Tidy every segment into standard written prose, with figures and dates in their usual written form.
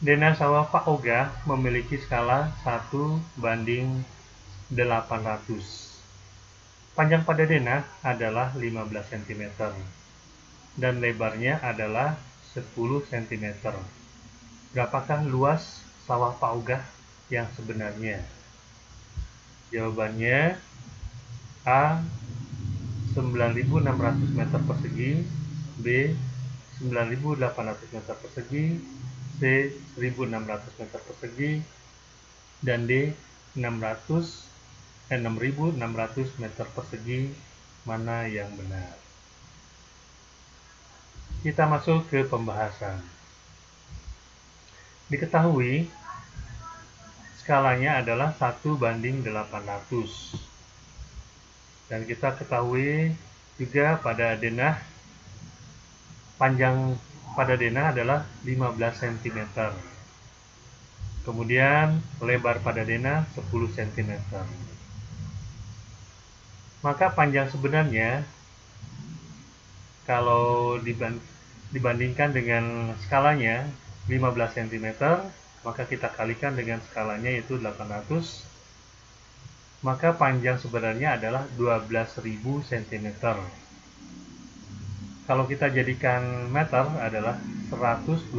Denah sawah Pak Oga memiliki skala 1:800. Panjang pada denah adalah 15 cm dan lebarnya adalah 10 cm. Berapakah luas sawah Pak Oga yang sebenarnya? Jawabannya A. 9.600 meter persegi, B. 9.800 meter persegi, C. 1.600 meter persegi, dan D. 6.600 meter persegi. Mana yang benar? Kita masuk ke pembahasan. Diketahui skalanya adalah 1:800. Dan kita ketahui juga pada denah, panjang pada denah adalah 15 cm. Kemudian lebar pada denah 10 cm. Maka panjang sebenarnya kalau dibandingkan dengan skalanya 15 cm, maka kita kalikan dengan skalanya yaitu 800, maka panjang sebenarnya adalah 12.000 cm. Kalau kita jadikan meter adalah 120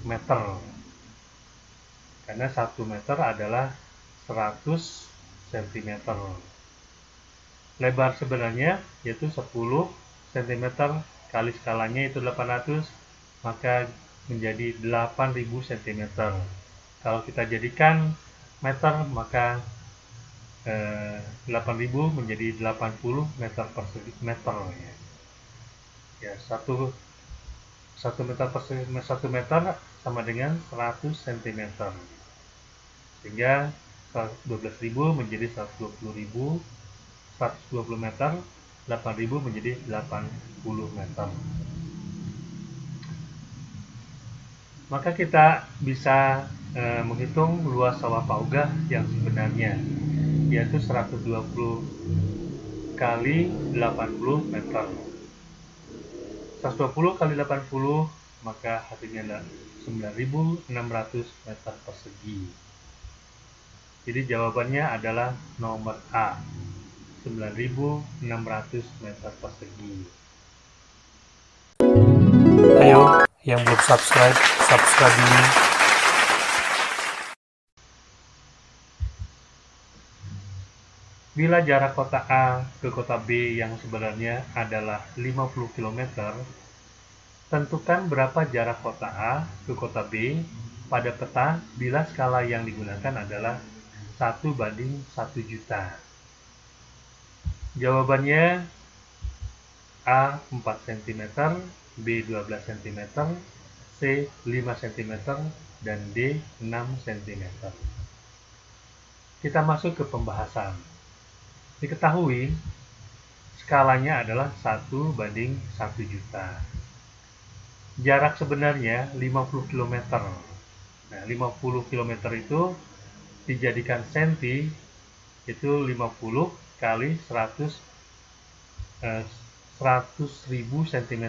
meter. Karena 1 meter adalah 100 cm. Lebar sebenarnya yaitu 10 cm kali skalanya itu 800, maka menjadi 8.000 cm. Kalau kita jadikan meter, maka 8.000 menjadi 80 meter persegi meter. Ya, 1 meter persegi 1 meter sama dengan 100 cm. Sehingga 12.000 menjadi 120.000, 120 meter, 8.000 menjadi 80 meter. Maka kita bisa menghitung luas sawah Pak Oga yang sebenarnya, yaitu 120 kali 80 meter. 120 kali 80, maka hasilnya adalah 9.600 meter persegi. Jadi jawabannya adalah nomor A, 9.600 meter persegi. Ayo, yang belum subscribe, subscribe dulu. Bila jarak kota A ke kota B yang sebenarnya adalah 50 km, tentukan berapa jarak kota A ke kota B pada peta bila skala yang digunakan adalah 1:1 juta. Jawabannya A 4 cm, B 12 cm, C 5 cm, dan D 6 cm. Kita masuk ke pembahasan. Diketahui skalanya adalah 1:1 juta. Jarak sebenarnya 50 km. Nah, 50 km itu dijadikan senti, itu 50 kali 100.000 cm.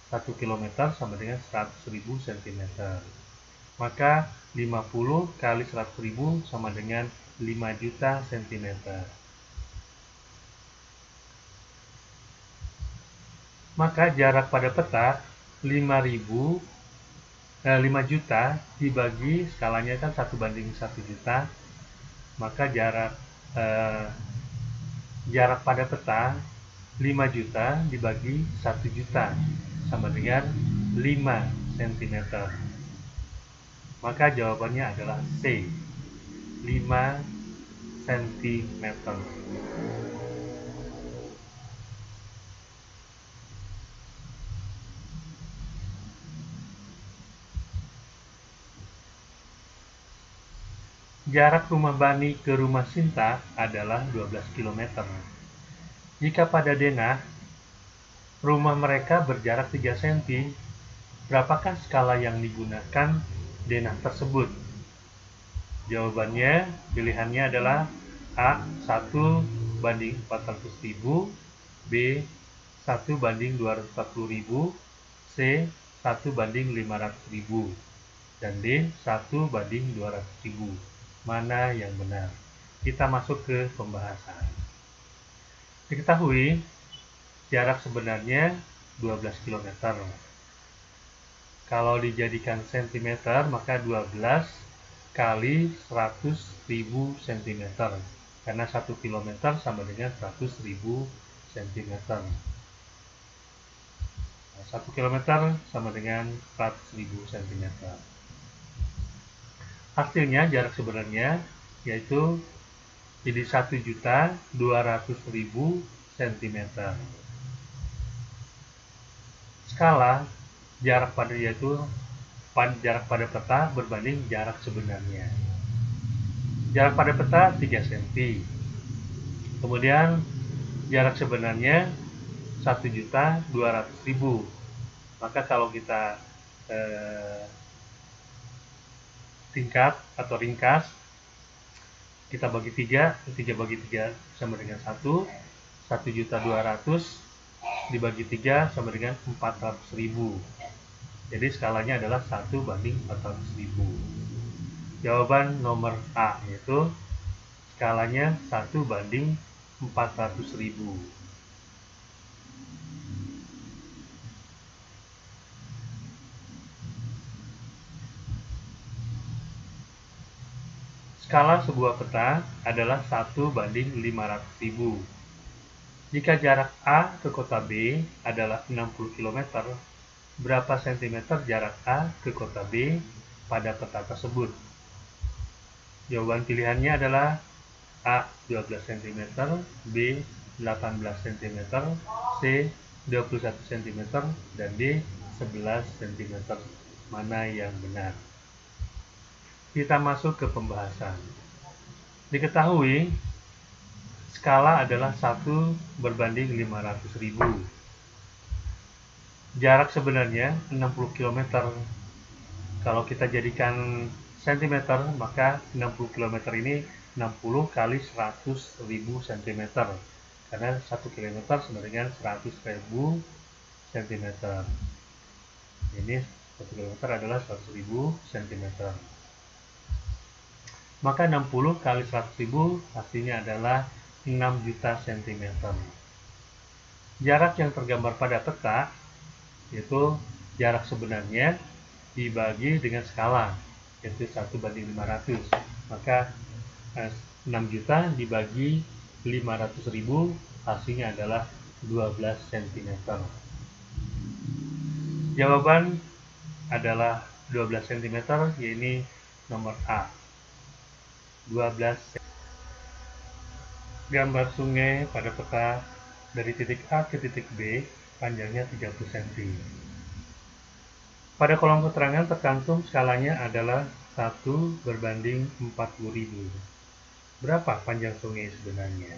1 km sama dengan 100.000 cm. Maka 50 kali 100.000 sama dengan 5 juta cm. Maka jarak pada peta 5 juta dibagi skalanya kan 1:1 juta, maka jarak pada peta 5 juta dibagi 1 juta sama dengan 5 cm. Maka jawabannya adalah C, 5 cm. Jarak rumah Bani ke rumah Sinta adalah 12 km. Jika pada denah, rumah mereka berjarak 3 cm, berapakah skala yang digunakan denah tersebut? Jawabannya, pilihannya adalah A 1:400.000, B 1:240.000, C 1:500.000. dan D 1/200.000. Mana yang benar? Kita masuk ke pembahasan. Diketahui jarak sebenarnya 12 km. Kalau dijadikan cm, maka 12 kali 100.000 cm. Karena 1 km sama dengan 100.000 cm. 1 km sama dengan 100.000 cm. Hasilnya jarak sebenarnya yaitu jadi 1.200.000 cm. Skala jarak pada yaitu jarak pada peta berbanding jarak sebenarnya. Jarak pada peta 3 cm. Kemudian jarak sebenarnya 1.200.000. Maka kalau kita tingkat atau ringkas, kita bagi 3 bagi 3 sama dengan 1, 1.200.000 dibagi 3 sama dengan 400.000. Jadi skalanya adalah 1/400.000. Jawaban nomor A yaitu skalanya 1/400.000. Skala sebuah peta adalah 1/500.000. Jika jarak A ke kota B adalah 60 km, berapa cm jarak A ke kota B pada peta tersebut? Jawaban pilihannya adalah A 12 cm, B 18 cm, C 21 cm, dan D 11 cm. Mana yang benar? Kita masuk ke pembahasan. Diketahui skala adalah 1/500.000. Jarak sebenarnya 60 km. Kalau kita jadikan cm, maka 60 km ini 60 kali 100.000 cm. Karena 1 km sama dengan 100.000 cm. Ini 1 km adalah 100.000 cm. Maka 60 kali 100.000 hasilnya adalah 6 juta cm. Jarak yang tergambar pada peta yaitu jarak sebenarnya dibagi dengan skala, yaitu 1/500. Maka 6 juta dibagi 500.000 hasilnya adalah 12 cm. Jawaban adalah 12 cm, yaitu nomor A. 12 cm. Gambar sungai pada peta dari titik A ke titik B panjangnya 30 cm. Pada kolom keterangan tercantum skalanya adalah 1/40.000. Berapa panjang sungai sebenarnya?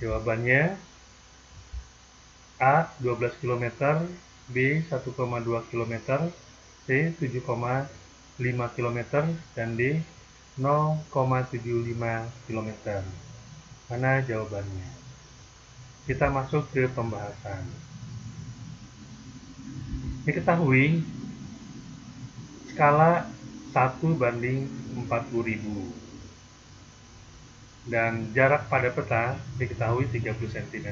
Jawabannya A 12 km, B 1,2 km, C 7,5 km, dan D 0,75 km. Mana jawabannya? Kita masuk ke pembahasan. Diketahui skala 1/40.000 dan jarak pada peta diketahui 30 cm.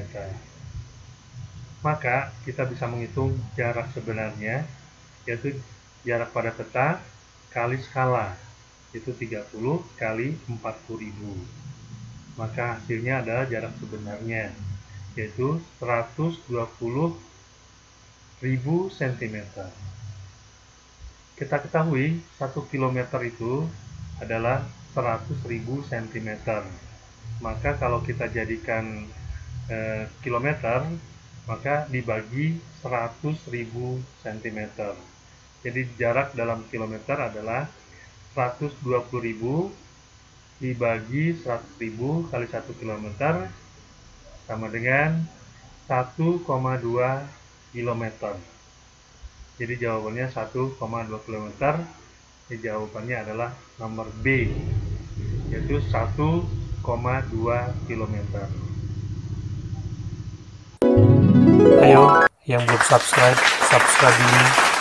Maka kita bisa menghitung jarak sebenarnya, yaitu jarak pada peta kali skala, itu 30 kali 40.000. Maka hasilnya adalah jarak sebenarnya, yaitu 120.000 cm. Kita ketahui 1 km itu adalah 100.000 cm. Maka kalau kita jadikan kilometer, maka dibagi 100.000 cm. Jadi jarak dalam kilometer adalah 120.000 dibagi 100.000 kali 1 km sama dengan 1,2 km. Jadi jawabannya 1,2 km. Jadi jawabannya adalah nomor B, yaitu 1,2 km. Ayo, yang belum subscribe dulu.